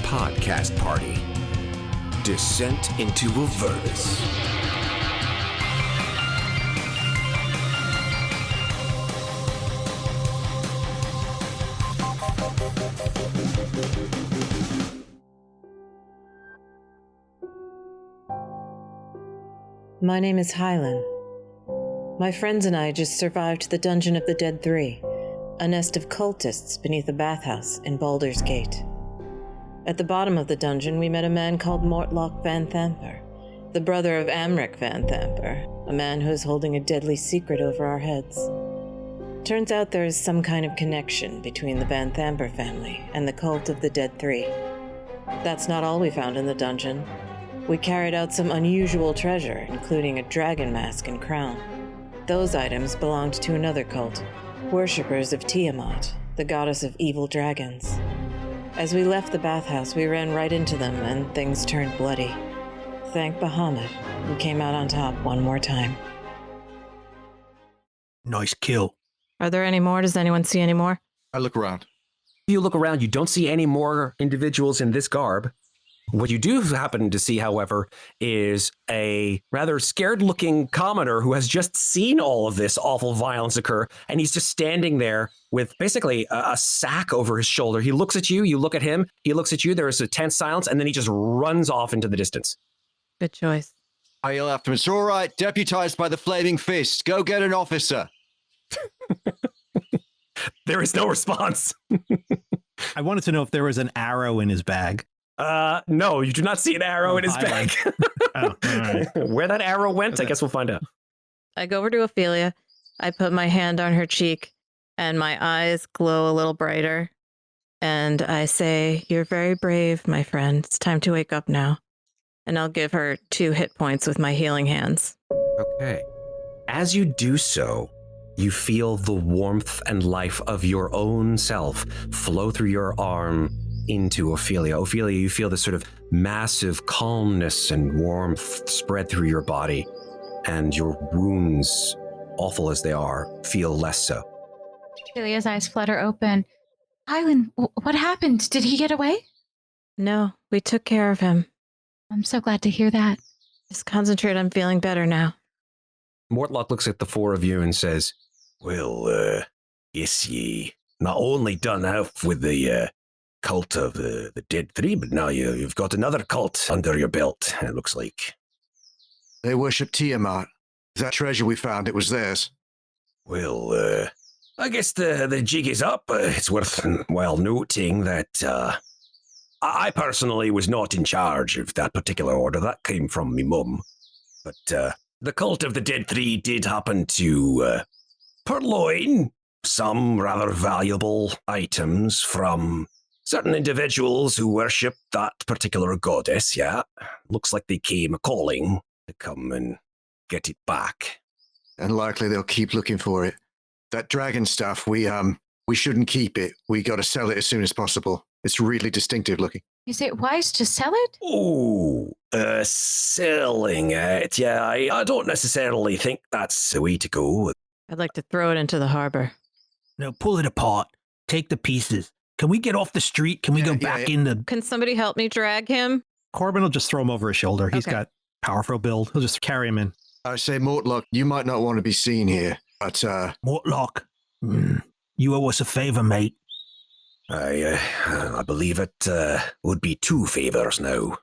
podcast party. Descent into Avernus. My name is Hylan. My friends and I just survived the Dungeon of the Dead 3, a nest of cultists beneath a bathhouse in Baldur's Gate. At the bottom of the dungeon, we met a man called Mortlock Van Thamper, the brother of Amric Van Thamper, a man who is holding a deadly secret over our heads. Turns out there is some kind of connection between the Van Thamper family and the cult of the Dead 3. That's not all we found in the dungeon. We carried out some unusual treasure, including a dragon mask and crown. Those items belonged to another cult, worshippers of Tiamat, the goddess of evil dragons. As we left the bathhouse, we ran right into them, and things turned bloody. Thank Bahamut, who came out on top one more time. Nice kill. Are there any more? Does anyone see any more? I look around. If you look around, you don't see any more individuals in this garb. What you do happen to see, however, is a rather scared-looking commoner who has just seen all of this awful violence occur, and he's just standing there with basically a sack over his shoulder. He looks at you, you look at him, he looks at you, there is a tense silence, and then he just runs off into the distance. Good choice. I yell after him, "It's all right, deputized by the Flaming Fist. Go get an officer." There is no response. I wanted to know if there was an arrow in his bag. No, you do not see an arrow in his bag. Oh, all right. Where that arrow went, I guess we'll find out. I go over to Ofelia, I put my hand on her cheek, and my eyes glow a little brighter. And I say, "You're very brave, my friend. It's time to wake up now." And I'll give her 2 hit points with my healing hands. Okay. As you do so, you feel the warmth and life of your own self flow through your arm into Ofelia. Ofelia, you feel this sort of massive calmness and warmth spread through your body, and your wounds, awful as they are, feel less so. Ophelia's eyes flutter open. Hylan, what happened? Did he get away? No, we took care of him. I'm so glad to hear that. Just concentrate on feeling better now. Mortlock looks at the 4 of you and says, "Well, yes, ye not only done off with the cult of the Dead 3, but now you've got another cult under your belt, it looks like." They worship Tiamat. That treasure we found, it was theirs. Well, I guess the jig is up. It's worth noting that I personally was not in charge of that particular order. That came from me mum. But the cult of the Dead 3 did happen to purloin some rather valuable items from certain individuals who worship that particular goddess, yeah. Looks like they came a-calling to come and get it back. And likely they'll keep looking for it. That dragon stuff, we shouldn't keep it. We got to sell it as soon as possible. It's really distinctive looking. Is it wise to sell it? Oh, selling it. Yeah, I don't necessarily think that's the way to go. I'd like to throw it into the harbor. No, pull it apart. Take the pieces. Can we get off the street? Can we go back in the... Can somebody help me drag him? Corbin will just throw him over his shoulder. He's Okay. got powerful build. He'll just carry him in. I say, Mortlock, you might not want to be seen here, but Mortlock, you owe us a favor, mate. I believe it would be 2 favors now.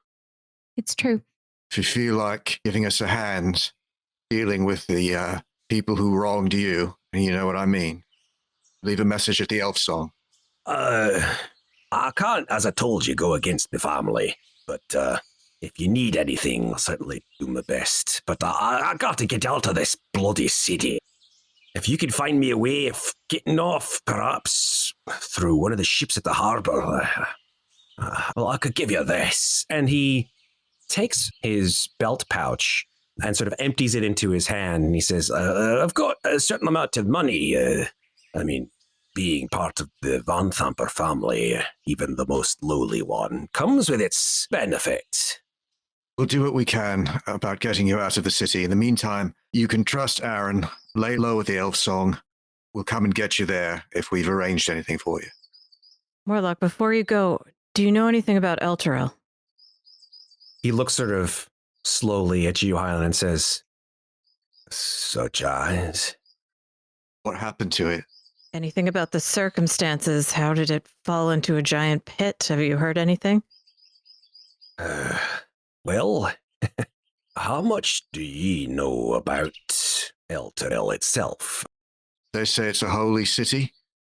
It's true. if you feel like giving us a hand dealing with the people who wronged you, and you know what I mean, leave a message at the elf song. I can't, as I told you, go against my family, but if you need anything, I'll certainly do my best. But I got to get out of this bloody city. If you could find me a way of getting off, perhaps through one of the ships at the harbour, well, I could give you this. And he takes his belt pouch and sort of empties it into his hand, and he says, I've got a certain amount of money. I mean, being part of the Van Thamper family, even the most lowly one, comes with its benefit. We'll do what we can about getting you out of the city. In the meantime, you can trust Aaron, lay low with the elf song. We'll come and get you there if we've arranged anything for you. Morlock, before you go, Do you know anything about Elturel? He looks sort of slowly at you, Hylan, and says, "Such eyes." What happened to it? Anything about the circumstances? How did it fall into a giant pit? Have you heard anything? Well, how much do ye know about Elturel itself? They say it's a holy city,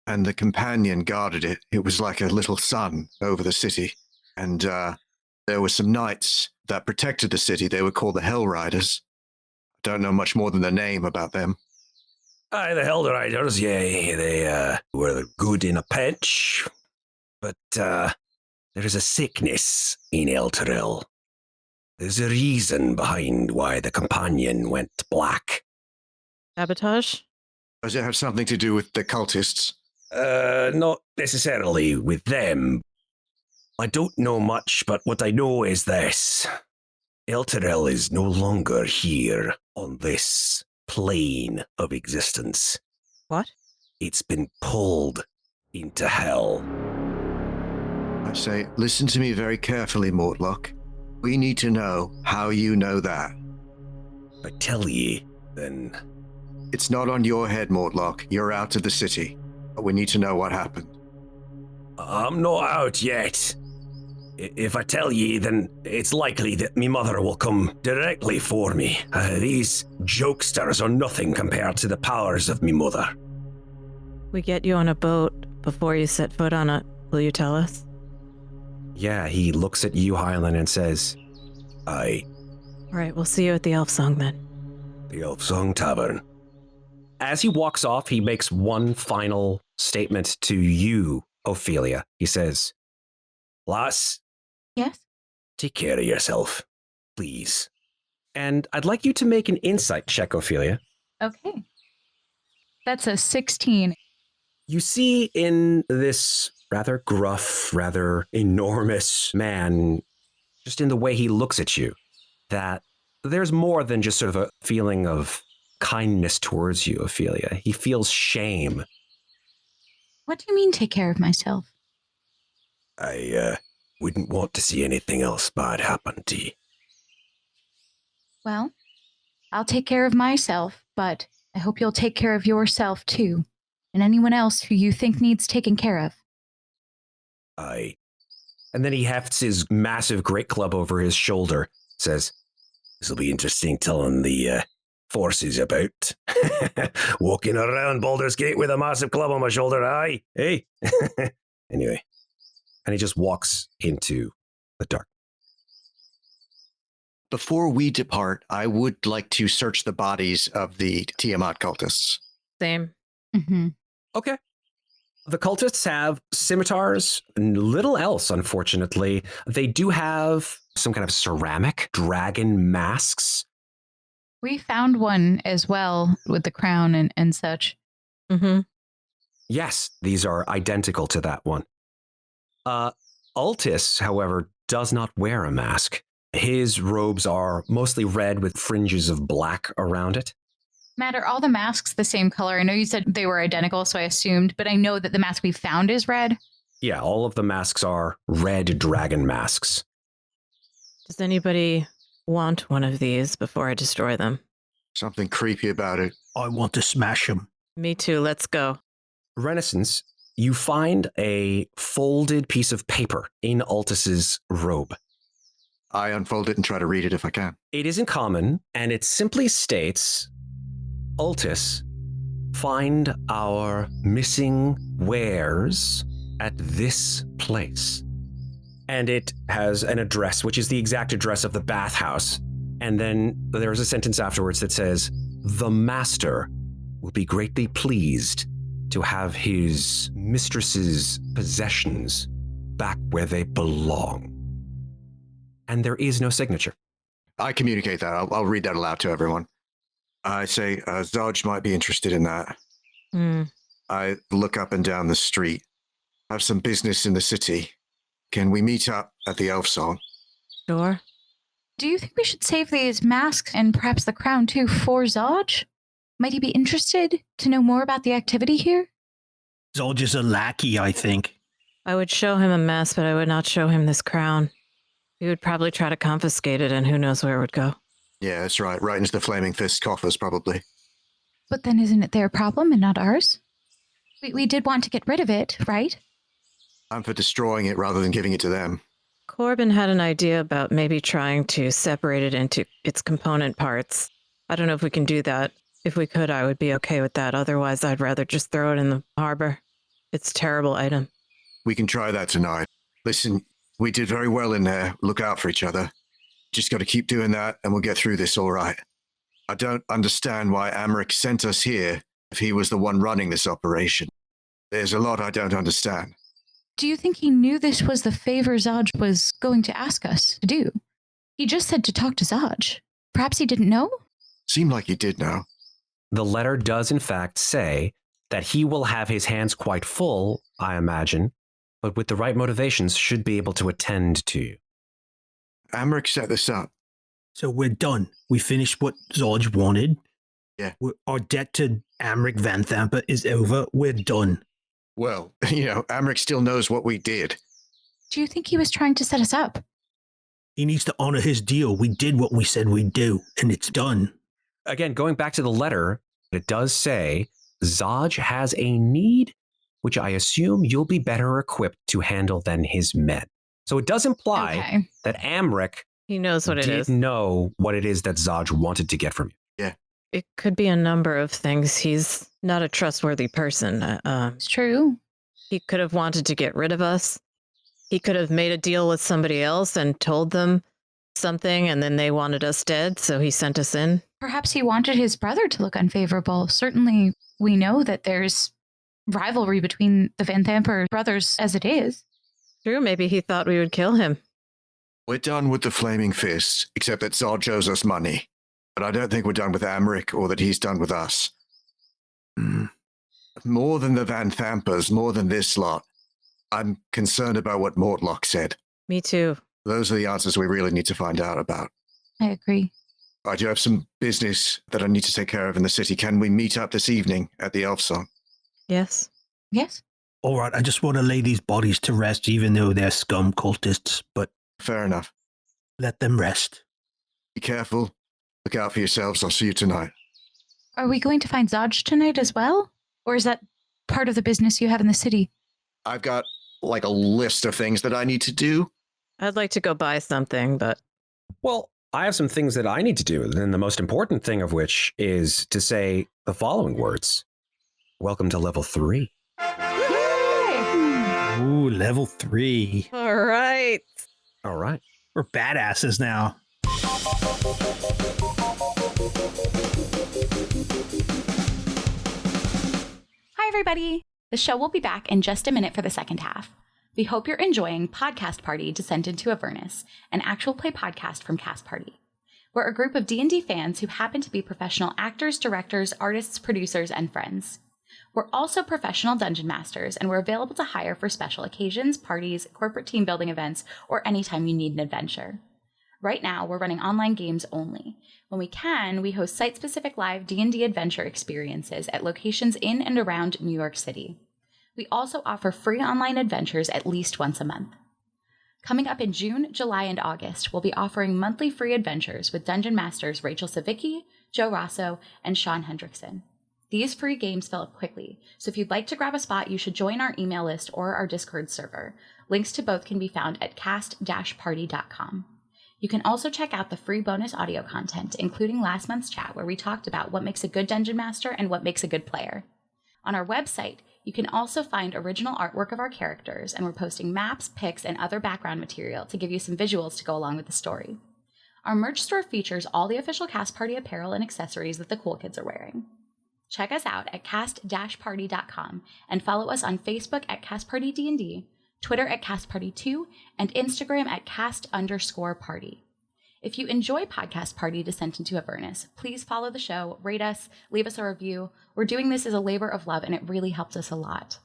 and the companion guarded it. It was like a little sun over the city. And there were some knights that protected the city. They were called the Hell Riders. I don't know much more than the name about them. Aye, the Hell Riders, yea, they were good in a pinch, but there's a sickness in Elturel. There's a reason behind why the companion went black. Sabotage? Does it have something to do with the cultists? Not necessarily with them. I don't know much, but what I know is this. Elturel is no longer here on this plane of existence. What? It's been pulled into hell. I say, listen to me very carefully, Mortlock. We need to know how you know that. If I tell ye, then It's not on your head, Mortlock. You're out of the city. But we need to know what happened. I'm not out yet. If I tell ye, then it's likely that me mother will come directly for me. These jokesters are nothing compared to the powers of me mother. We get you on a boat before you set foot on it. Will you tell us? Yeah, he looks at you, Hylan, and says, "Aye, All right, we'll see you at the Elf Song then. the Elf Song Tavern." As he walks off, he makes one final statement to you, Ofelia. He says, "Lass, Yes? take care of yourself, please." And I'd like you to make an insight check, Ofelia. Okay. That's a 16. You see in this rather gruff, rather enormous man, just in the way he looks at you, that there's more than just sort of a feeling of kindness towards you, Ofelia. He feels shame. What do you mean take care of myself? I wouldn't want to see anything else bad happen to you. Well, I'll take care of myself, but I hope you'll take care of yourself too, and anyone else who you think needs taken care of. Aye. And then he hefts his massive great club over his shoulder, says, "This'll be interesting telling the forces about. Walking around Baldur's Gate with a massive club on my shoulder, aye? Hey?" Anyway. And he just walks into the dark. Before we depart, I would like to search the bodies of the Tiamat cultists. Same. Mm-hmm. Okay. The cultists have scimitars and little else, unfortunately. They do have some kind of ceramic dragon masks. We found one as well with the crown and such. Mm-hmm. Yes, these are identical to that one. Altis, however, does not wear a mask. His robes are mostly red with fringes of black around it. Matt, are all the masks the same color? I know you said they were identical, so I assumed, but I know that the mask we found is red. Yeah, all of the masks are red dragon masks. Does anybody want one of these before I destroy them? Something creepy about it. I want to smash him. Me too, let's go. Renascence, you find a folded piece of paper in Altis's robe. I unfold it and try to read it if I can. It isn't common, and it simply states, "Altis, find our missing wares at this place." And it has an address, which is the exact address of the bathhouse. And then there's a sentence afterwards that says, "The master will be greatly pleased to have his mistress's possessions back where they belong." And there is no signature. I communicate that. I'll read that aloud to everyone. I say, Zodge might be interested in that. I look up and down the street. I have some business in the city. Can we meet up at the Elf Song? Sure. Do you think we should save these masks and perhaps the crown too for Zodge? Might he be interested to know more about the activity here? Zolge is a lackey, I think. I would show him a mess, but I would not show him this crown. He would probably try to confiscate it, and who knows where it would go. Yeah, that's right. Right into the Flaming Fist coffers, probably. But then isn't it their problem and not ours? We did want to get rid of it, right? I'm for destroying it rather than giving it to them. Corbin had an idea about maybe trying to separate it into its component parts. I don't know if we can do that. If we could, I would be okay with that. Otherwise, I'd rather just throw it in the harbor. It's a terrible item. We can try that tonight. Listen, we did very well in there. Look out for each other. Just got to keep doing that, and we'll get through this all right. I don't understand why Amric sent us here if he was the one running this operation. There's a lot I don't understand. Do you think he knew this was the favor Zaj was going to ask us to do? He just said to talk to Zaj. Perhaps he didn't know? Seemed like he did know. The letter does, in fact, say that he will have his hands quite full, I imagine, but with the right motivations should be able to attend to you. Amric set this up. So we're done. We finished what Zodge wanted. Yeah. Our debt to Amric Van Thamper is over. We're done. Well, Amric still knows what we did. Do you think he was trying to set us up? He needs to honor his deal. We did what we said we'd do, and it's done. Again, going back to the letter, it does say Zodge has a need, which I assume you'll be better equipped to handle than his men. So it does imply that Amric He knows what it did is. know what it is that Zodge wanted to get from you. Yeah. It could be a number of things. He's not a trustworthy person. It's true. He could have wanted to get rid of us. He could have made a deal with somebody else and told them something, and then they wanted us dead, so he sent us in. Perhaps he wanted his brother to look unfavorable. Certainly, we know that there's rivalry between the Van Thamper brothers as it is. True, maybe he thought we would kill him. We're done with the Flaming Fists, except that Zodge owes us money. But I don't think we're done with Amric or that he's done with us. More than the Van Thampers, more than this lot, I'm concerned about what Mortlock said. Me too. Those are the answers we really need to find out about. I agree. I do have some business that I need to take care of in the city. Can we meet up this evening at the Elf Song? Yes. Yes. All right, I just want to lay these bodies to rest, even though they're scum cultists, but Fair enough. let them rest. Be careful. Look out for yourselves. I'll see you tonight. Are we going to find Zodge tonight as well? Or is that part of the business you have in the city? I've got a list of things that I need to do. I'd like to go buy something, but Well, I have some things that I need to do, and the most important thing of which is to say the following words. Welcome to level 3. Ooh, level 3. all right. All right. We're badasses now. Hi, everybody. The show will be back in just a minute for the second half. We hope you're enjoying Podcast Party Descent into Avernus, an actual play podcast from Cast Party. We're a group of D&D fans who happen to be professional actors, directors, artists, producers, and friends. We're also professional dungeon masters, and we're available to hire for special occasions, parties, corporate team building events, or anytime you need an adventure. Right now, we're running online games only. When we can, we host site-specific live D&D adventure experiences at locations in and around New York City. We also offer free online adventures at least once a month. Coming up in June, July, and August, we'll be offering monthly free adventures with Dungeon Masters Rachel Savicki, Joe Rosso, and Sean Hendrickson. These free games fill up quickly, so if you'd like to grab a spot, you should join our email list or our Discord server. Links to both can be found at cast-party.com. You can also check out the free bonus audio content, including last month's chat where we talked about what makes a good Dungeon Master and what makes a good player. On our website, you can also find original artwork of our characters, and we're posting maps, pics, and other background material to give you some visuals to go along with the story. Our merch store features all the official Cast Party apparel and accessories that the cool kids are wearing. Check us out at cast-party.com and follow us on Facebook at CastPartyD&D, Twitter at CastParty2, and Instagram at cast_party. If you enjoy Podcast Party Descent into Avernus, please follow the show, rate us, leave us a review. We're doing this as a labor of love, and it really helps us a lot.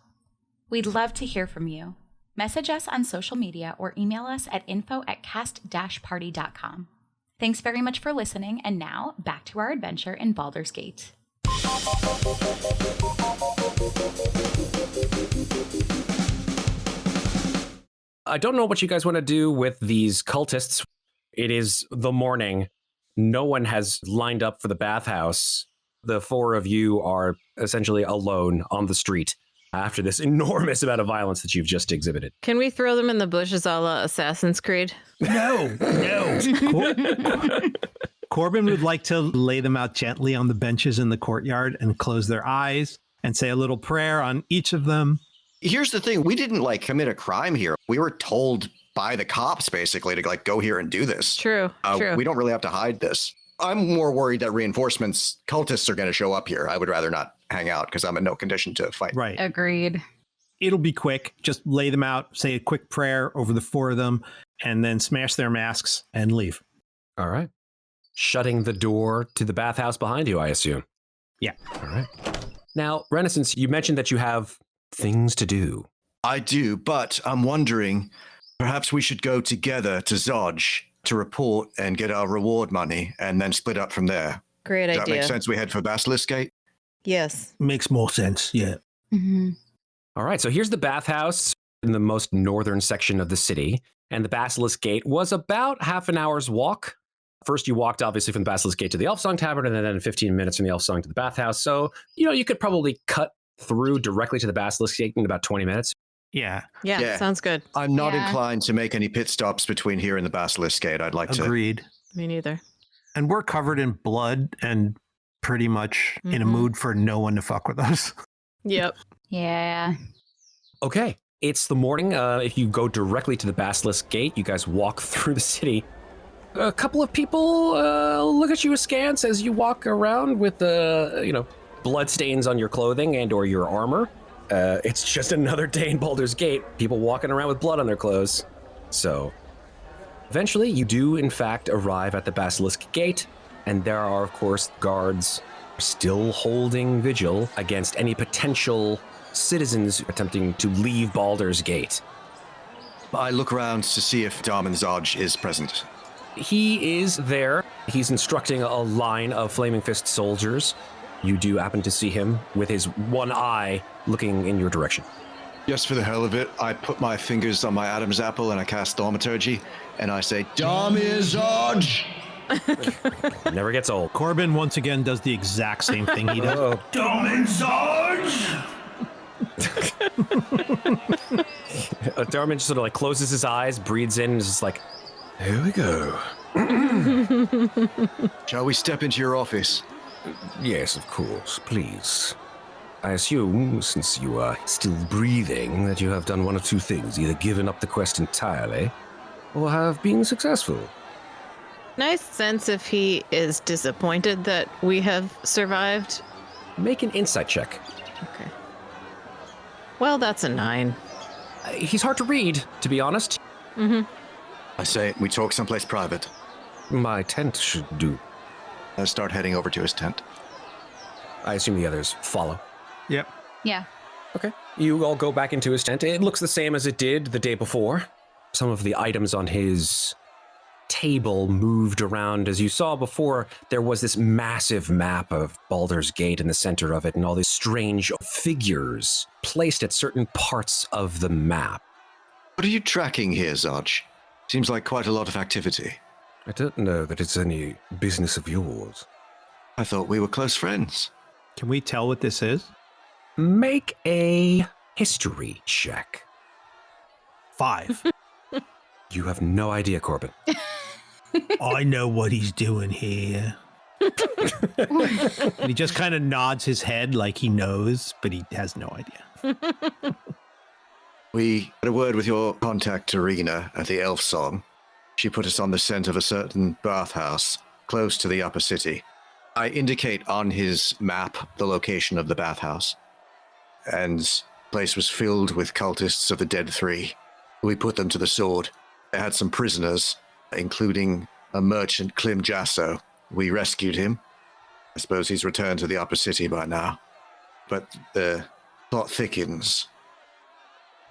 We'd love to hear from you. Message us on social media or email us at info@cast-party.com. Thanks very much for listening, and now back to our adventure in Baldur's Gate. I don't know what you guys want to do with these cultists. It is the morning. No one has lined up for the bathhouse. The four of you are essentially alone on the street after this enormous amount of violence that you've just exhibited. Can we throw them in the bushes a la Assassin's Creed? No. Corbin would like to lay them out gently on the benches in the courtyard and close their eyes and say a little prayer on each of them. Here's the thing. We didn't commit a crime here. We were told by the cops basically to go here and do this. True. We don't really have to hide this. I'm more worried that reinforcements, cultists are going to show up here. I would rather not hang out because I'm in no condition to fight. Right. Agreed. It'll be quick. Just lay them out, say a quick prayer over the four of them, and then smash their masks and leave. All right. Shutting the door to the bathhouse behind you, I assume. Yeah. All right. Now, Renascence, you mentioned that you have things to do. I do, but I'm wondering, perhaps we should go together to Zodge to report and get our reward money and then split up from there. Great Does idea. that make sense? We head for Basilisk Gate? Yes. Makes more sense, yeah. Mm-hmm. All right, so here's the bathhouse in the most northern section of the city, and the Basilisk Gate was about half an hour's walk. First, you walked, obviously, from the Basilisk Gate to the Elf Song Tavern, and then 15 minutes from the Elf Song to the bathhouse. So, you could probably cut through directly to the Basilisk Gate in about 20 minutes. Yeah. Yeah, sounds good. I'm not Yeah. inclined to make any pit stops between here and the Basilisk Gate. I'd like to. Agreed. Me neither. And we're covered in blood and pretty much in a mood for no one to fuck with us. Yep. Yeah. Okay, it's the morning. If you go directly to the Basilisk Gate, you guys walk through the city. A couple of people look at you askance as you walk around with blood stains on your clothing and or your armor. It's just another day in Baldur's Gate. People walking around with blood on their clothes. So, eventually, you do, in fact, arrive at the Basilisk Gate, and there are, of course, guards still holding vigil against any potential citizens attempting to leave Baldur's Gate. I look around to see if Darman Zodge is present. He is there. He's instructing a line of Flaming Fist soldiers. You do happen to see him with his one eye looking in your direction. Just for the hell of it, I put my fingers on my Adam's apple and I cast Thaumaturgy, and I say, Darman Zodge! Never gets old. Corbin once again does the exact same thing he does. Darman just sort of closes his eyes, breathes in, and is just like, here we go. Shall we step into your office? Yes, of course, please. I assume, since you are still breathing, that you have done one of two things, either given up the quest entirely, or have been successful. Nice sense if he is disappointed that we have survived. Make an insight check. Okay. Well, that's a 9. He's hard to read, to be honest. I say, we talk someplace private. My tent should do. Let's start heading over to his tent. I assume the others follow. Yep. Yeah. Okay. You all go back into his tent. It looks the same as it did the day before. Some of the items on his table moved around. As you saw before, there was this massive map of Baldur's Gate in the center of it, and all these strange figures placed at certain parts of the map. What are you tracking here, Zodge? Seems like quite a lot of activity. I don't know that it's any business of yours. I thought we were close friends. Can we tell what this is? Make a history check. 5. You have no idea, Corbin. I know what he's doing here. And he just kind of nods his head like he knows, but he has no idea. We had a word with your contact, Tarina, at the Elf Song. She put us on the scent of a certain bathhouse close to the upper city. I indicate on his map the location of the bathhouse. And the place was filled with cultists of the Dead Three. We put them to the sword. They had some prisoners, including a merchant, Cliffgate. We rescued him. I suppose he's returned to the upper city by now. But the plot thickens.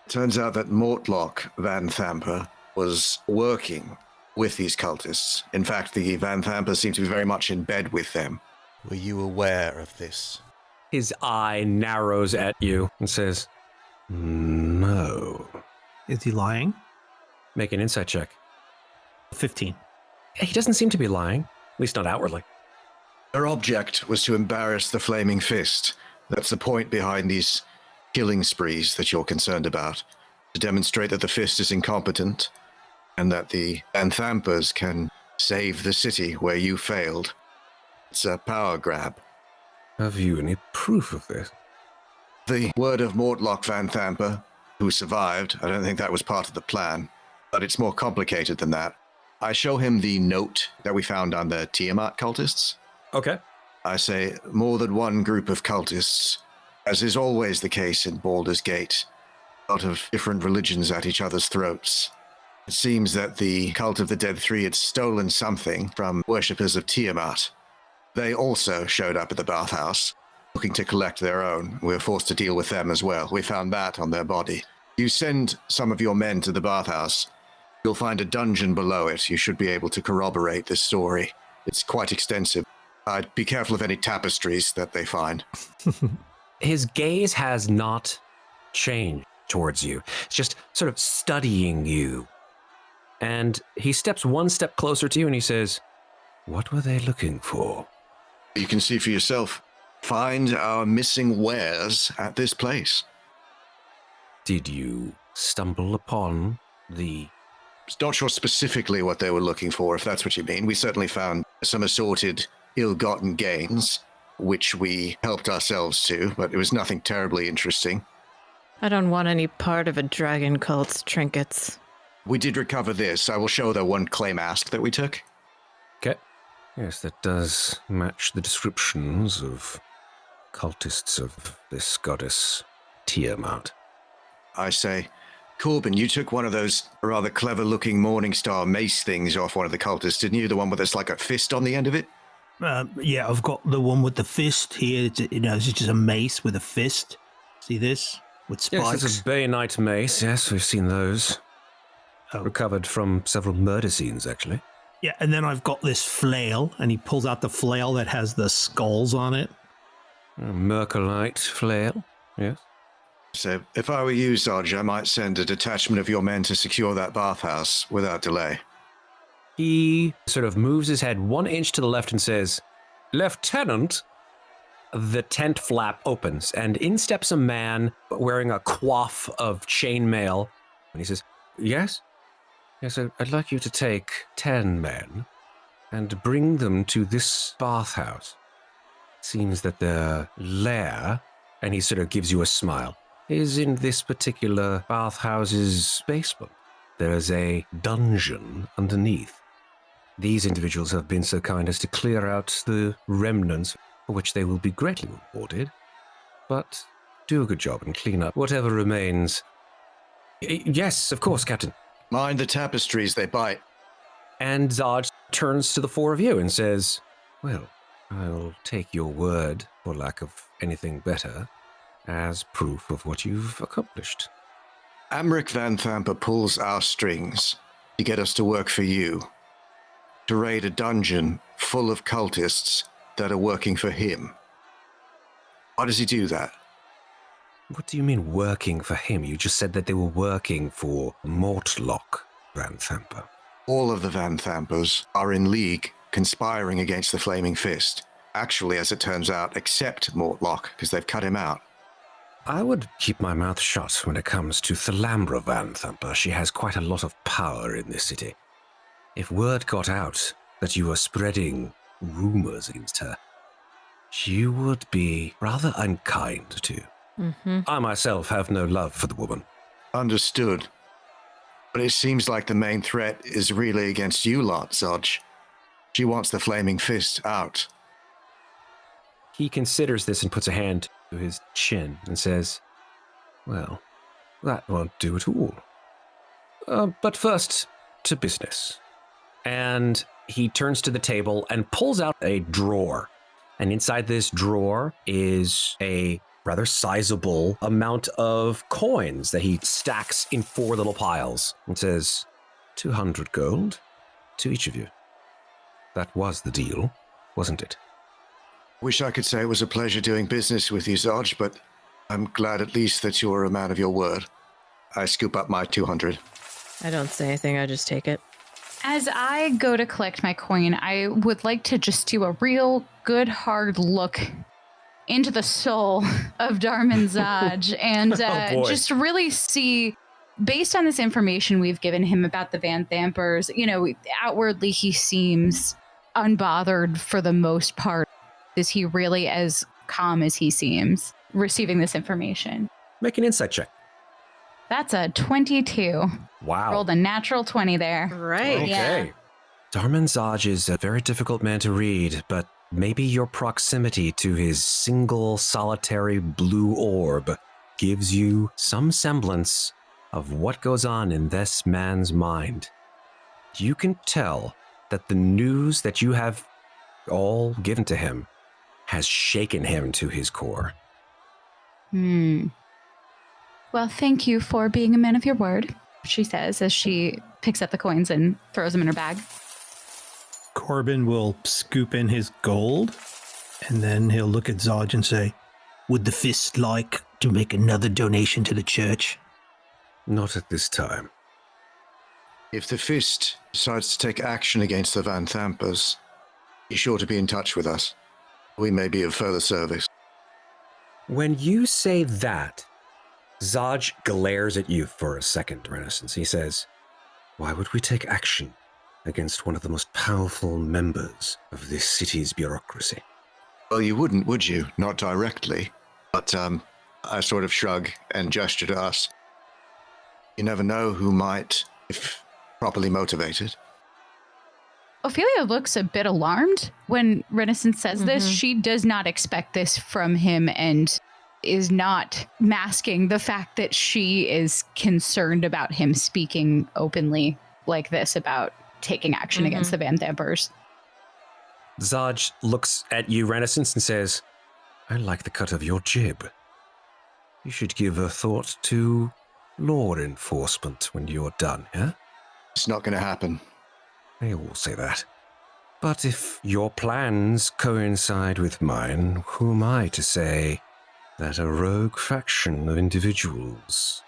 Turns out that Mortlock Van Thamper was working with these cultists. In fact, the Van Thampers seem to be very much in bed with them. Were you aware of this? His eye narrows at you and says, No. Is he lying? Make an insight check. 15. He doesn't seem to be lying, at least not outwardly. Her object was to embarrass the Flaming Fist. That's the point behind these killing sprees that you're concerned about. To demonstrate that the Fist is incompetent and that the Vanthampers can save the city where you failed. It's a power grab. Have you any proof of this? The word of Mortlock Vanthamper, who survived, I don't think that was part of the plan, but it's more complicated than that. I show him the note that we found on the Tiamat cultists. Okay. I say, more than one group of cultists, as is always the case in Baldur's Gate, a lot of different religions at each other's throats. It seems that the cult of the Dead Three had stolen something from worshippers of Tiamat. They also showed up at the bathhouse, looking to collect their own. We were forced to deal with them as well. We found that on their body. You send some of your men to the bathhouse, you'll find a dungeon below it. You should be able to corroborate this story. It's quite extensive. I'd be careful of any tapestries that they find. His gaze has not changed towards you. It's just sort of studying you. And he steps one step closer to you and he says, "What were they looking for?" You can see for yourself. Find our missing wares at this place. Did you stumble upon the... Not sure specifically what they were looking for, if that's what you mean. We certainly found some assorted, ill-gotten gains, which we helped ourselves to, but it was nothing terribly interesting. I don't want any part of a dragon cult's trinkets. We did recover this. I will show the one clay mask that we took. Okay. Yes, that does match the descriptions of cultists of this goddess Tiamat. I say, Corbin, you took one of those rather clever-looking Morningstar mace things off one of the cultists, didn't you? The one with this like a fist on the end of it? Yeah, I've got the one with the fist here. It's just a mace with a fist. See this? With spikes. Yes, it's a Bayonet mace. Yes, we've seen those. Oh. Recovered from several murder scenes, actually. Yeah, and then I've got this flail, and he pulls out the flail that has the skulls on it. A Mercolite flail, yes. So, if I were you, Sarge, I might send a detachment of your men to secure that bathhouse without delay. He sort of moves his head 1 inch to the left and says, "Lieutenant." The tent flap opens, and in steps a man wearing a coif of chainmail. And he says, "Yes? Yes, I'd like you to take 10 men and bring them to this bathhouse. It seems that their lair," and he sort of gives you a smile, "is in this particular bathhouse's basement. There is a dungeon underneath. These individuals have been so kind as to clear out the remnants, for which they will be greatly rewarded. But do a good job and clean up whatever remains." "Yes, of course, Captain." Mind the tapestries, they bite. And Zodge turns to the four of you and says, "Well, I'll take your word, for lack of anything better, as proof of what you've accomplished." Amric Vanthamper pulls our strings to get us to work for you, to raid a dungeon full of cultists that are working for him. Why does he do that? What do you mean working for him? You just said that they were working for Mortlock Vanthamper. All of the Vanthampers are in league, conspiring against the Flaming Fist. Actually, as it turns out, except Mortlock, because they've cut him out. I would keep my mouth shut when it comes to Thalambra Vanthamper. She has quite a lot of power in this city. If word got out that you were spreading rumors against her, you would be rather unkind to. I myself have no love for the woman. Understood. But it seems like the main threat is really against you lot, Zodge. She wants the Flaming Fist out. He considers this and puts a hand to his chin and says, "Well, that won't do at all. But first, to business." And he turns to the table and pulls out a drawer. And inside this drawer is a rather sizable amount of coins that he stacks in 4 little piles and says, 200 gold to each of you. That was the deal, wasn't it? Wish I could say it was a pleasure doing business with you, Zodge, but I'm glad at least that you're a man of your word. I scoop up my 200. I don't say anything, I just take it. As I go to collect my coin, I would like to just do a real good hard look into the soul of Darman Zaj and just really see, based on this information we've given him about the Van Thampers, outwardly he seems unbothered for the most part. Is he really as calm as he seems receiving this information? Make an insight check. That's a 22. Wow. Rolled a natural 20 there. Right. Okay. Yeah. Darman Zaj is a very difficult man to read, but maybe your proximity to his single solitary blue orb gives you some semblance of what goes on in this man's mind. You can tell that the news that you have all given to him has shaken him to his core. Well, thank you for being a man of your word, she says as she picks up the coins and throws them in her bag. Corbin will scoop in his gold, and then he'll look at Zaj and say, Would the fist like to make another donation to the church? Not at this time. If the fist decides to take action against the Van Thampers, be sure to be in touch with us. We may be of further service. When you say that, Zaj glares at you for a second, Renascence. He says, "Why would we take action against one of the most powerful members of this city's bureaucracy?" Well, you wouldn't, would you? Not directly. But I sort of shrug and gesture to us. You never know who might, if properly motivated. Ophelia looks a bit alarmed when Renascence says this. She does not expect this from him and is not masking the fact that she is concerned about him speaking openly like this about taking action against the Van Thampers. Zaj looks at you, Renascence, and says, "I like the cut of your jib. You should give a thought to law enforcement when you're done, huh?" It's not going to happen. They all say that. But if your plans coincide with mine, who am I to say that a rogue faction of individuals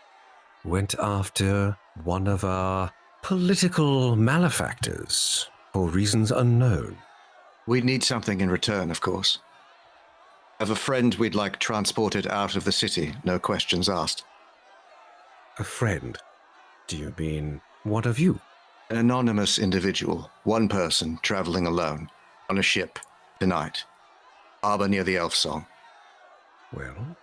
went after one of our political malefactors for reasons unknown? We'd need something in return, of course. I have a friend we'd like transported out of the city, no questions asked. A friend? Do you mean one of you? An anonymous individual, one person traveling alone, on a ship, tonight. Harbor near the Elf Song. Well,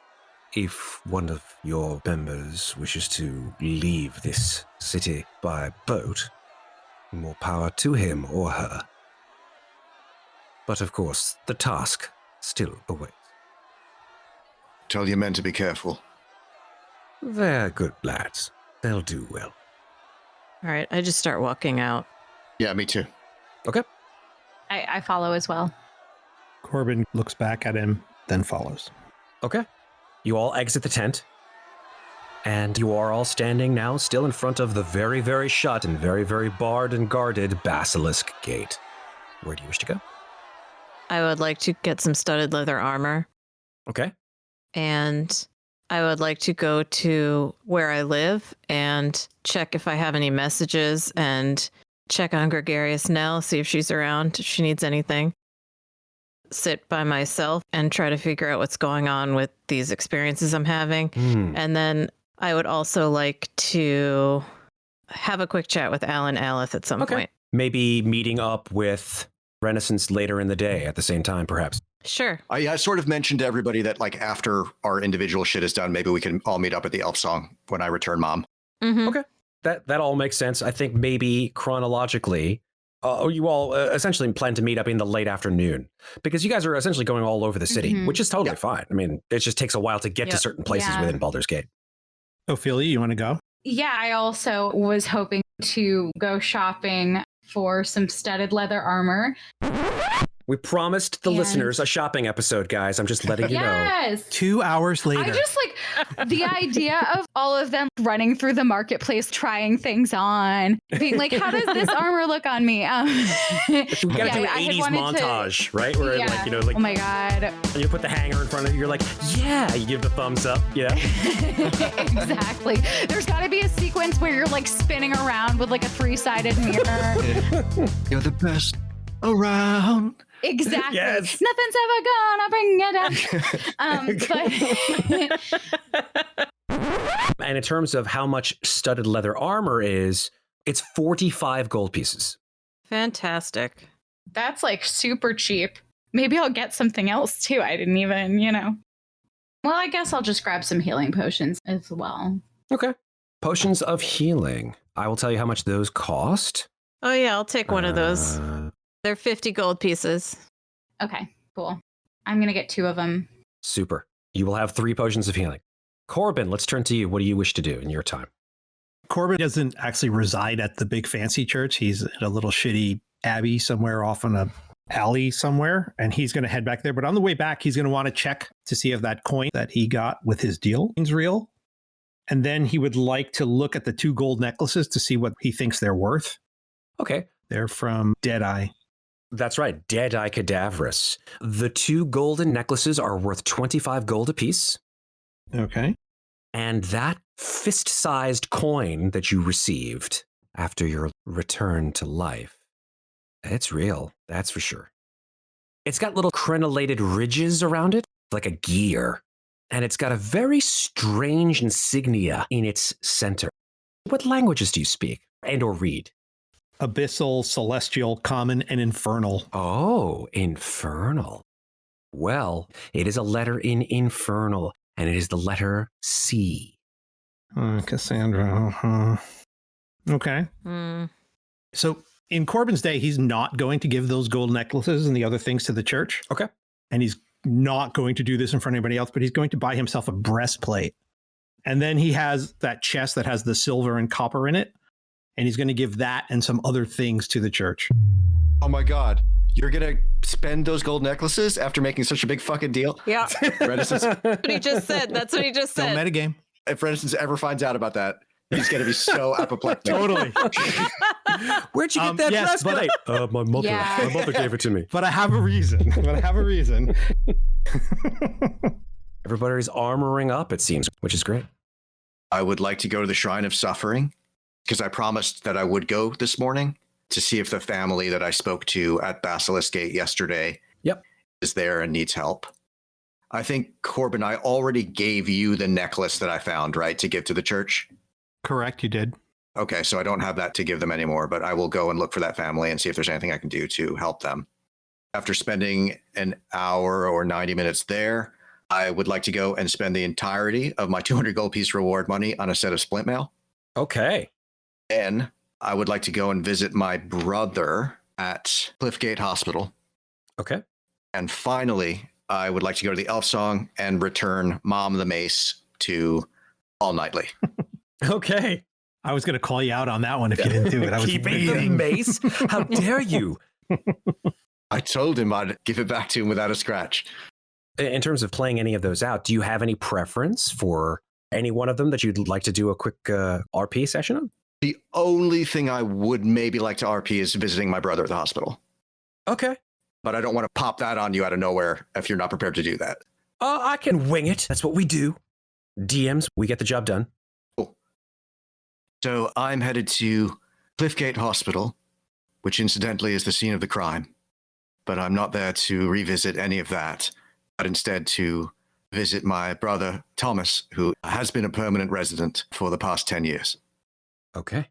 if one of your members wishes to leave this city by boat, more power to him or her. But of course, the task still awaits. Tell your men to be careful. They're good lads. They'll do well. All right, I just start walking out. Yeah, me too. Okay. I follow as well. Corbin looks back at him, then follows. Okay. You all exit the tent. And you are all standing now still in front of the very, very shut and very, very barred and guarded Basilisk Gate. Where do you wish to go? I would like to get some studded leather armor, Okay. and I would like to go to where I live and check if I have any messages and check on Gregarious Nell, see if she's around, if she needs anything. Sit by myself and try to figure out what's going on with these experiences I'm having. And then I would also like to have a quick chat with Alan Alith at some point. Maybe meeting up with Renascence later in the day at the same time, perhaps. Sure. I sort of mentioned to everybody that, like, after our individual shit is done, maybe we can all meet up at the Elf Song when I return, Mom. Okay. That all makes sense. I think maybe chronologically, you all essentially plan to meet up in the late afternoon because you guys are essentially going all over the city, which is totally fine. I mean, it just takes a while to get to certain places within Baldur's Gate. Ophelia, you want to go? Yeah, I also was hoping to go shopping for some studded leather armor. We promised the listeners a shopping episode, guys. I'm just letting you know. Yes. 2 hours later. I just like the idea of all of them running through the marketplace, trying things on, being like, how does this armor look on me? We gotta do an 80s montage, right? Where like, like, oh my God. And you put the hanger in front of you, you're like, yeah, you give the thumbs up, Exactly. There's gotta be a sequence where you're like spinning around with like a 3-sided mirror. You're the best around. Exactly. Yes. Nothing's ever gonna bring you down. And in terms of how much studded leather armor is, it's 45 gold pieces. Fantastic. That's like super cheap. Maybe I'll get something else too. I didn't even, Well, I guess I'll just grab some healing potions as well. Okay. Potions of healing. I will tell you how much those cost. Oh, yeah, I'll take one of those. They're 50 gold pieces. Okay, cool. I'm going to get 2 of them. Super. You will have 3 potions of healing. Corbin, let's turn to you. What do you wish to do in your time? Corbin doesn't actually reside at the big fancy church. He's in a little shitty abbey somewhere off in a alley somewhere, and he's going to head back there. But on the way back, he's going to want to check to see if that coin that he got with his deal is real. And then he would like to look at the 2 gold necklaces to see what he thinks they're worth. Okay. They're from Deadeye. That's right, Deadeye Cadaverous. The 2 golden necklaces are worth 25 gold apiece. Okay. And that fist-sized coin that you received after your return to life, it's real, that's for sure. It's got little crenellated ridges around it, like a gear. And it's got a very strange insignia in its center. What languages do you speak and or read? Abyssal, Celestial, Common, and Infernal. Oh, Infernal. Well, it is a letter in Infernal, and it is the letter C. Cassandra. Okay. So in Corbin's day, he's not going to give those gold necklaces and the other things to the church. Okay. And he's not going to do this in front of anybody else, but he's going to buy himself a breastplate. And then he has that chest that has the silver and copper in it. And he's going to give that and some other things to the church. Oh my God. You're going to spend those gold necklaces after making such a big fucking deal? Yeah. Renaissance. That's what he just said. That's what he just said. Don't metagame. If Renaissance ever finds out about that, he's going to be so apoplectic. Totally. Where'd you get that breastplate? My mother. Yeah. My mother gave it to me. But I have a reason. Everybody's armoring up, it seems, which is great. I would like to go to the Shrine of Suffering because I promised that I would go this morning to see if the family that I spoke to at Basilisk Gate yesterday is there and needs help. I think, Corbin, I already gave you the necklace that I found, right, to give to the church? Correct, you did. Okay, so I don't have that to give them anymore, but I will go and look for that family and see if there's anything I can do to help them. After spending an hour or 90 minutes there, I would like to go and spend the entirety of my 200 gold piece reward money on a set of splint mail. Okay. Then I would like to go and visit my brother at Cliffgate Hospital. Okay. And finally, I would like to go to the Elf Song and return Mom the Mace to All Nightly. Okay. I was going to call you out on that one if you didn't do it. I was Keep the mace? How dare you? I told him I'd give it back to him without a scratch. In terms of playing any of those out, do you have any preference for any one of them that you'd like to do a quick RP session on? The only thing I would maybe like to RP is visiting my brother at the hospital. Okay. But I don't want to pop that on you out of nowhere if you're not prepared to do that. I can wing it. That's what we do. DMs, we get the job done. Cool. So I'm headed to Cliffgate Hospital, which incidentally is the scene of the crime. But I'm not there to revisit any of that, but instead to visit my brother, Thomas, who has been a permanent resident for the past 10 years. Okay.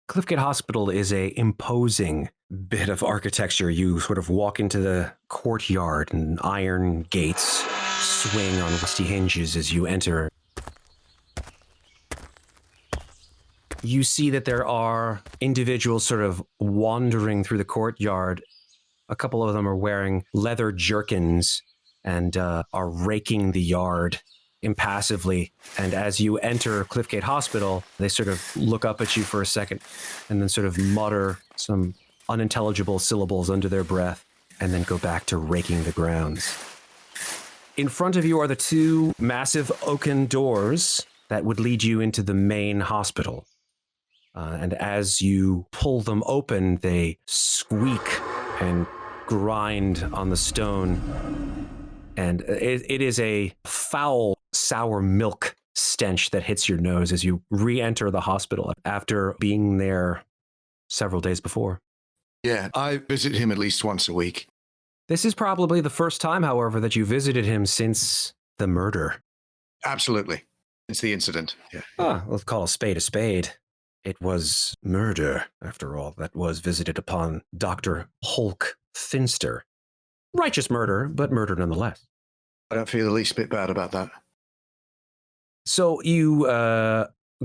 Cliffgate Hospital is a imposing bit of architecture. You sort of walk into the courtyard and iron gates swing on rusty hinges as you enter. You see that there are individuals sort of wandering through the courtyard. A couple of them are wearing leather jerkins and are raking the yard impassively. And as you enter Cliffgate Hospital, they sort of look up at you for a second and then sort of mutter some unintelligible syllables under their breath. and then go back to raking the grounds. In front of you are the two massive oaken doors that would lead you into the main hospital. And as you pull them open, they squeak and grind on the stone. And it is a foul, sour milk stench that hits your nose as you re-enter the hospital after being there several days before. Yeah, I visit him at least once a week. This is probably the first time, however, that you visited him since the murder. Absolutely. It's the incident. Yeah. Let's call a spade a spade. It was murder, after all, that was visited upon Dr. Hulk Finster. Righteous murder, but murder nonetheless. I don't feel the least bit bad about that. So you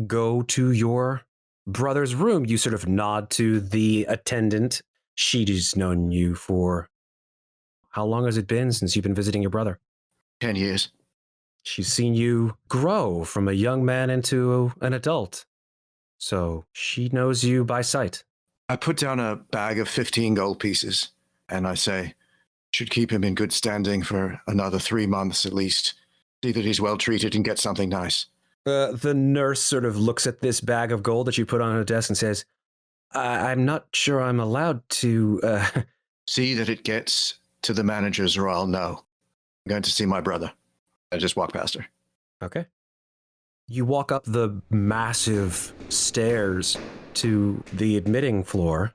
go to your brother's room. You sort of nod to the attendant. She's known you for... How long has it been since you've been visiting your brother? 10 years. She's seen you grow from a young man into an adult. So she knows you by sight. I put down a bag of 15 gold pieces, and I say, should keep him in good standing for another 3 months at least. See that he's well treated and get something nice. The nurse sort of looks at this bag of gold that you put on her desk and says, I'm not sure I'm allowed to... See that it gets to the managers or I'll know. I'm going to see my brother. I just walk past her. Okay. You walk up the massive stairs to the admitting floor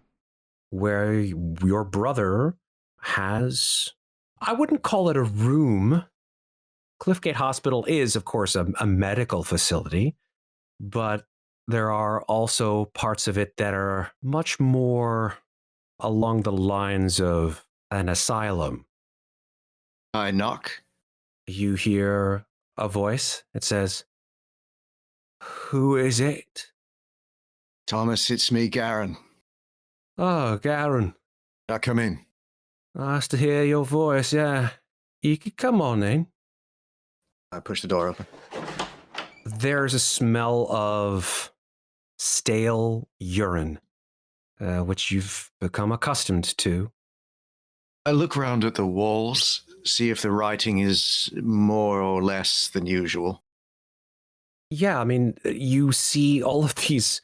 where your brother has... I wouldn't call it a room. Cliffgate Hospital is, of course, a medical facility, but there are also parts of it that are much more along the lines of an asylum. I knock. You hear a voice. It says, "Who is it?" Thomas, it's me, Garen. "Oh, Garen. Now come in. Nice to hear your voice, yeah. You could come on in." I push the door open. There's a smell of stale urine, which you've become accustomed to. I look round at the walls, see if the writing is more or less than usual. Yeah, I mean, you see all of these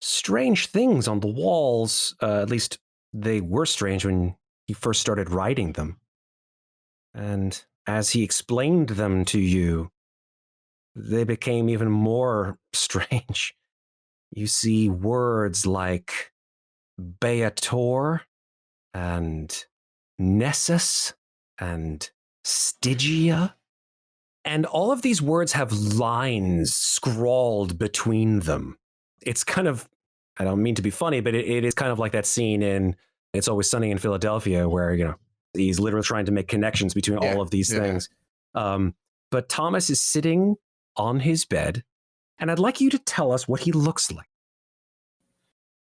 strange things on the walls. At least they were strange when he first started writing them. And as he explained them to you, they became even more strange. You see words like Beator and Nessus and Stygia. And all of these words have lines scrawled between them. It's kind of, I don't mean to be funny, but it is kind of like that scene in It's Always Sunny in Philadelphia where, you know, he's literally trying to make connections between all of these things. But Thomas is sitting on his bed, and I'd like you to tell us what he looks like.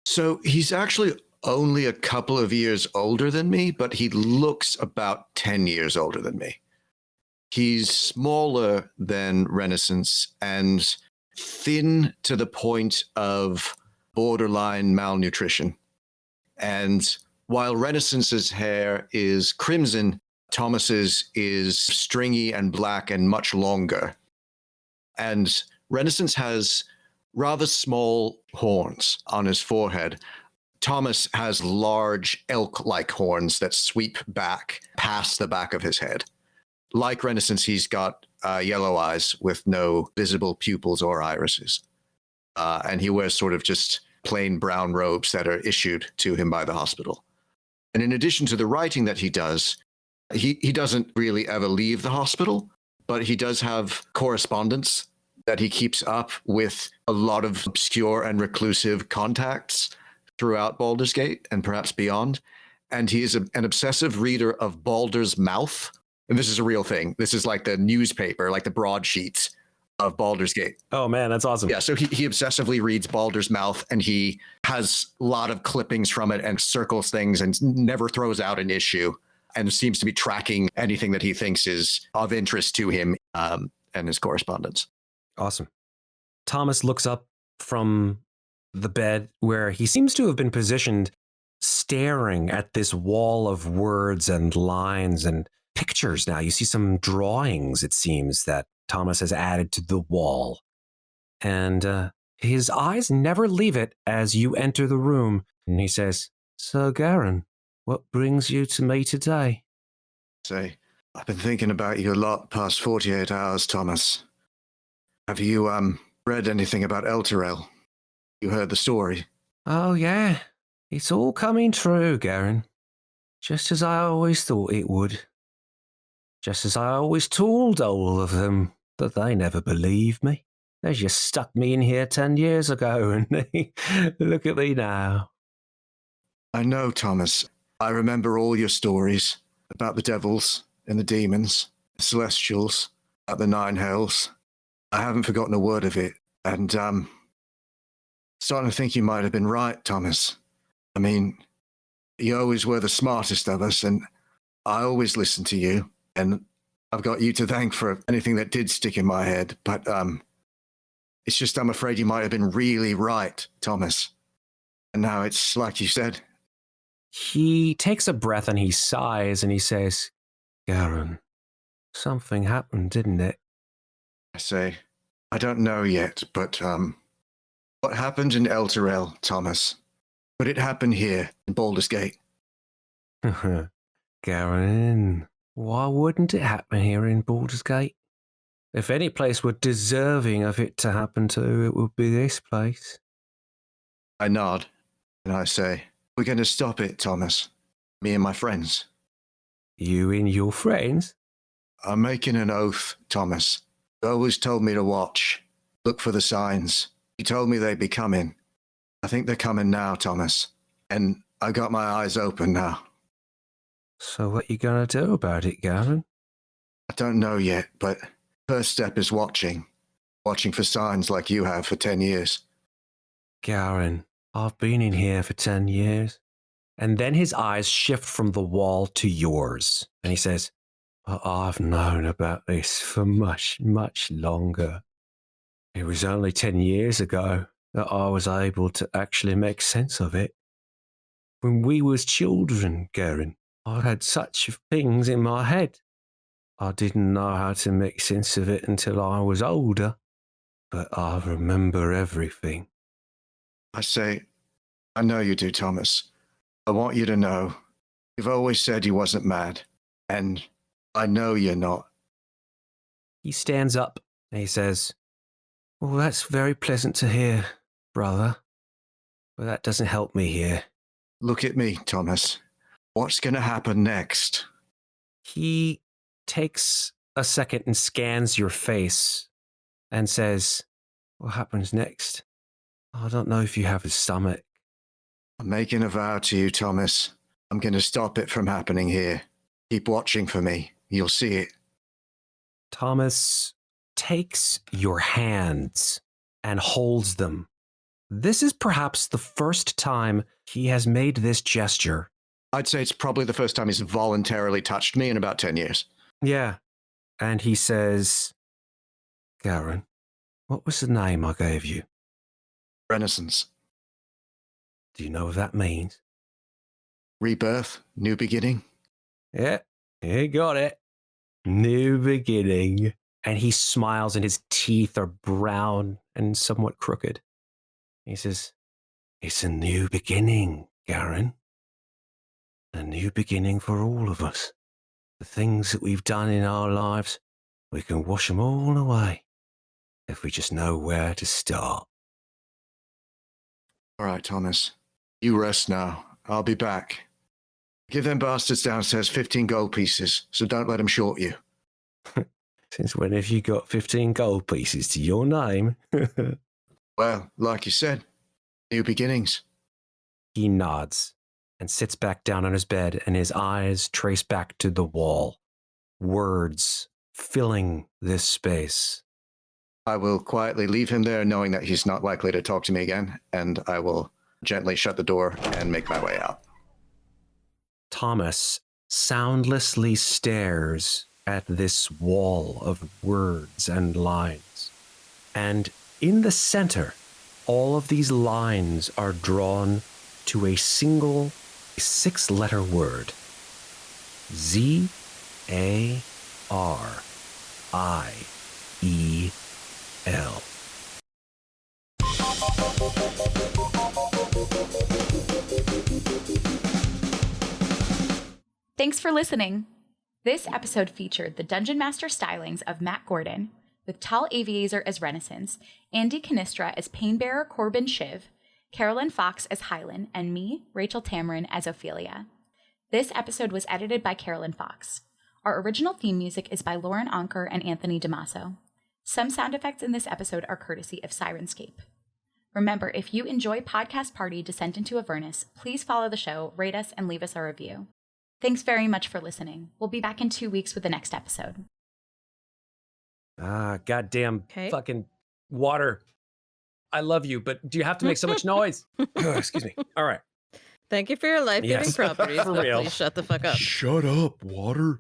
So he's actually only a couple of years older than me, but he looks about 10 years older than me. He's smaller than Renascence and thin to the point of borderline malnutrition. And while Renascence's hair is crimson, Thomas's is stringy and black and much longer. And Renascence has rather small horns on his forehead. Thomas has large elk-like horns that sweep back past the back of his head. Like Renascence, he's got yellow eyes with no visible pupils or irises. And he wears sort of just plain brown robes that are issued to him by the hospital. And in addition to the writing that he does, he doesn't really ever leave the hospital, but he does have correspondence that he keeps up with a lot of obscure and reclusive contacts throughout Baldur's Gate and perhaps beyond. And he is an obsessive reader of Baldur's Mouth. And this is a real thing. This is like the newspaper, like the broadsheets of Baldur's Gate. Oh, man, that's awesome. Yeah, so he obsessively reads Baldur's Mouth, and he has a lot of clippings from it and circles things and never throws out an issue and seems to be tracking anything that he thinks is of interest to him and his correspondence. Awesome. Thomas looks up from the bed where he seems to have been positioned staring at this wall of words and lines and pictures now. You see some drawings, it seems, that Thomas has added to the wall. And his eyes never leave it as you enter the room. And he says, "Sir Garen, what brings you to me today?" Say, I've been thinking about you a lot past 48 hours, Thomas. Have you, read anything about Elturel? You heard the story? "Oh, yeah. It's all coming true, Garen. Just as I always thought it would. Just as I always told all of them, but they never believed me. They just stuck me in here 10 years ago, and look at me now." I know, Thomas. I remember all your stories about the devils and the demons, the celestials, about the nine hells. I haven't forgotten a word of it, and starting to think you might have been right, Thomas. I mean, you always were the smartest of us, and I always listened to you, and I've got you to thank for anything that did stick in my head, but it's just I'm afraid you might have been really right, Thomas. And now it's like you said. He takes a breath and he sighs and he says, "Garen, something happened, didn't it?" I say, I don't know yet, but what happened in Elturel, Thomas? Could it happen here in Baldur's Gate? Garen, why wouldn't it happen here in Baldur's Gate? If any place were deserving of it to happen to, it would be this place. I nod, and I say, we're going to stop it, Thomas. Me and my friends. You and your friends? I'm making an oath, Thomas. You always told me to watch. Look for the signs. You told me they'd be coming. I think they're coming now, Thomas. And I got my eyes open now. So what you gonna do about it, Garen? I don't know yet, but first step is watching. Watching for signs like you have for 10 years. Garen, I've been in here for 10 years. And then his eyes shift from the wall to yours. And he says, "But I've known about this for much, much longer. It was only 10 years ago that I was able to actually make sense of it. When we was children, Garen, I had such things in my head. I didn't know how to make sense of it until I was older, but I remember everything." I say, I know you do, Thomas. I want you to know, you've always said you wasn't mad, and I know you're not. He stands up and he says, "Well, that's very pleasant to hear, brother, but that doesn't help me here." Look at me, Thomas. What's going to happen next? He takes a second and scans your face and says, "What happens next? I don't know if you have a stomach." I'm making a vow to you, Thomas. I'm going to stop it from happening here. Keep watching for me. You'll see it. Thomas takes your hands and holds them. This is perhaps the first time he has made this gesture. I'd say it's probably the first time he's voluntarily touched me in about 10 years. Yeah. And he says, "Garen, what was the name I gave you?" Renascence. Do you know what that means? Rebirth. New beginning. Yeah, you got it. New beginning. And he smiles and his teeth are brown and somewhat crooked. He says, "It's a new beginning, Garen. A new beginning for all of us. The things that we've done in our lives, we can wash them all away if we just know where to start." All right, Thomas. You rest now. I'll be back. Give them bastards downstairs 15 gold pieces, so don't let them short you. Since when have you got 15 gold pieces to your name? Well, like you said, new beginnings. He nods and sits back down on his bed, and his eyes trace back to the wall. Words filling this space. I will quietly leave him there, knowing that he's not likely to talk to me again, and I will gently shut the door and make my way out. Thomas soundlessly stares at this wall of words and lines. And in the center, all of these lines are drawn to a single 6-letter word. Z-A-R-I-E-L. Thanks for listening. This episode featured the Dungeon Master stylings of Matt Gordon, with Tal Aviezer as Renascence, Andy Cannistra as Painbearer Corbin Shiv, Carolyn Fox as Hylan, and me, Rachel Tamarin, as Ofelia. This episode was edited by Carolyn Fox. Our original theme music is by Lauren Anker and Anthony DiMasso. Some sound effects in this episode are courtesy of Syrinscape. Remember, if you enjoy Podcast Party Descent into Avernus, please follow the show, rate us, and leave us a review. Thanks very much for listening. We'll be back in 2 weeks with the next episode. Goddamn fucking water. I love you, but do you have to make so much noise? Excuse me. All right. Thank you for your life-giving properties. For but real. Please shut the fuck up. Shut up, water.